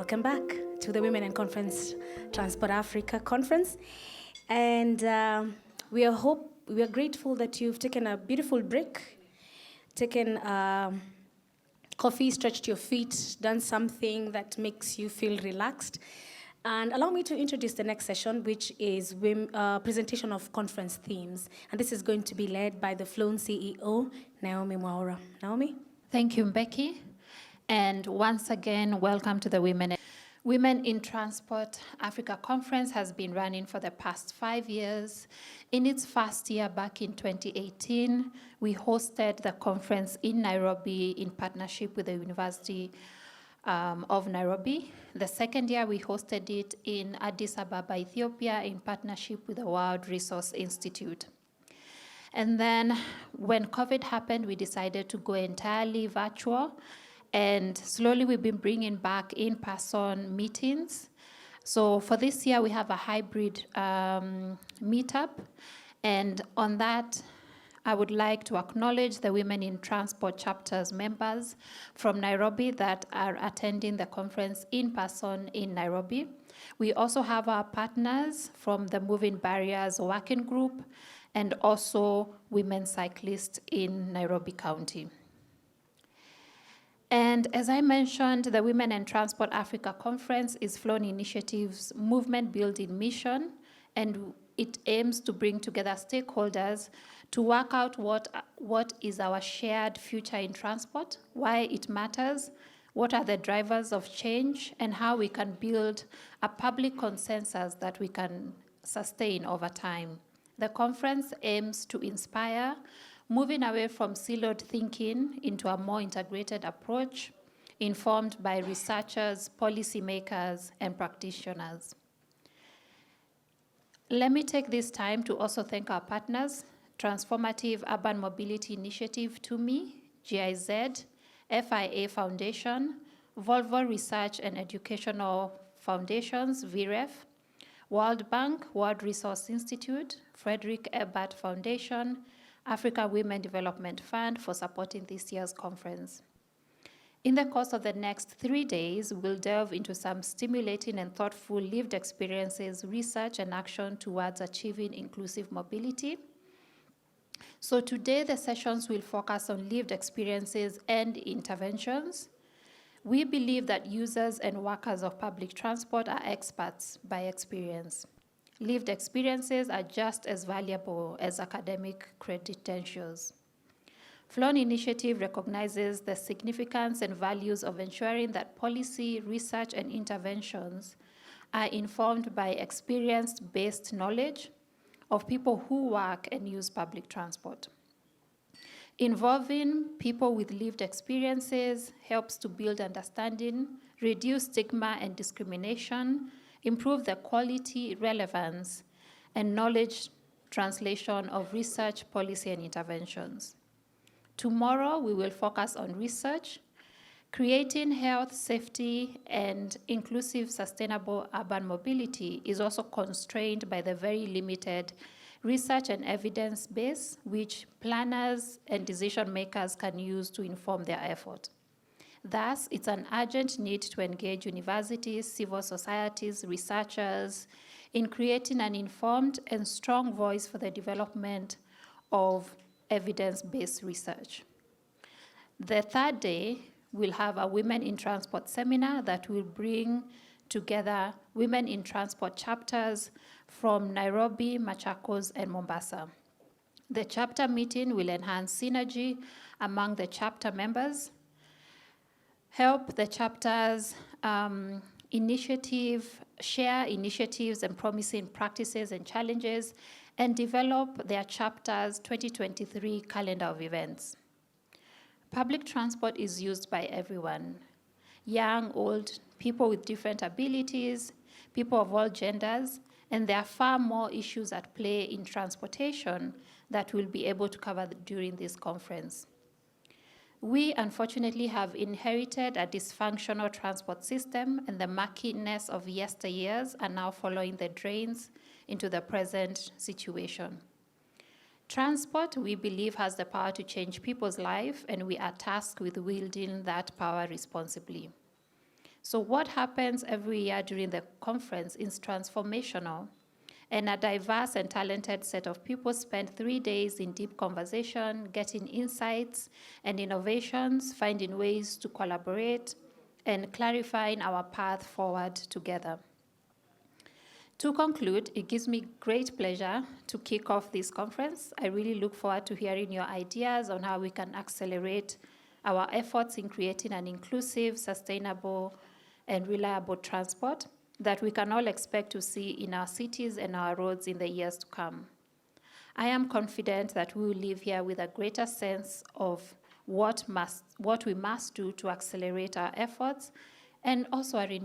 Welcome back to the Women in Conference Transport Africa Conference. And we are grateful that you've taken a beautiful break, taken coffee, stretched your feet, done something that makes you feel relaxed. And allow me to introduce the next session, which is presentation of conference themes. And this is going to be led by the Flone CEO, Naomi Mwaura. Naomi? Thank you, Becky. And once again, welcome to the Women in Transport Africa Conference has been running for the past 5 years. In its first year back in 2018, we hosted the conference in Nairobi in partnership with the University of Nairobi. The second year, we hosted it in Addis Ababa, Ethiopia, in partnership with the World Resource Institute. And then when COVID happened, we decided to go entirely virtual. And slowly we've been bringing back in-person meetings. So for this year, we have a hybrid meetup. And on that, I would like to acknowledge the Women in Transport chapters members from Nairobi that are attending the conference in person in Nairobi. We also have our partners from the Moving Barriers Working Group and also women cyclists in Nairobi County. And as I mentioned, the Women in Transport Africa Conference is Flone Initiative's movement building mission, and it aims to bring together stakeholders to work out what is our shared future in transport, why it matters, what are the drivers of change, and how we can build a public consensus that we can sustain over time. The conference aims to inspire, moving away from siloed thinking into a more integrated approach, informed by researchers, policymakers, and practitioners. Let me take this time to also thank our partners, Transformative Urban Mobility Initiative, TUMI, GIZ, FIA Foundation, Volvo Research and Educational Foundations, VREF, World Bank, World Resource Institute, Frederick Ebert Foundation, Africa Women Development Fund for supporting this year's conference. In the course of the next 3 days, we'll delve into some stimulating and thoughtful lived experiences, research, and action towards achieving inclusive mobility. So today, the sessions will focus on lived experiences and interventions. We believe that users and workers of public transport are experts by experience. Lived experiences are just as valuable as academic credentials. Flone Initiative recognizes the significance and values of ensuring that policy, research, and interventions are informed by experience-based knowledge of people who work and use public transport. Involving people with lived experiences helps to build understanding, reduce stigma and discrimination, improve the quality, relevance, and knowledge translation of research, policy, and interventions. Tomorrow, we will focus on research. Creating health, safety, and inclusive, sustainable urban mobility is also constrained by the very limited research and evidence base which planners and decision makers can use to inform their effort. Thus, it's an urgent need to engage universities, civil societies, researchers in creating an informed and strong voice for the development of evidence-based research. The third day, we'll have a Women in Transport seminar that will bring together women in transport chapters from Nairobi, Machakos, and Mombasa. The chapter meeting will enhance synergy among the chapter members, help the chapters share initiatives and promising practices and challenges, and develop their chapter's 2023 calendar of events. Public transport is used by everyone, young, old, people with different abilities, people of all genders, and there are far more issues at play in transportation that we'll be able to cover during this conference. We unfortunately have inherited a dysfunctional transport system, and the murkiness of yesteryears are now following the drains into the present situation. Transport, we believe, has the power to change people's life, and we are tasked with wielding that power responsibly. So what happens every year during the conference is transformational. And a diverse and talented set of people spend 3 days in deep conversation, getting insights and innovations, finding ways to collaborate, and clarifying our path forward together. To conclude, it gives me great pleasure to kick off this conference. I really look forward to hearing your ideas on how we can accelerate our efforts in creating an inclusive, sustainable, and reliable transport that we can all expect to see in our cities and our roads in the years to come. I am confident that we will leave here with a greater sense of what we must do to accelerate our efforts, and also a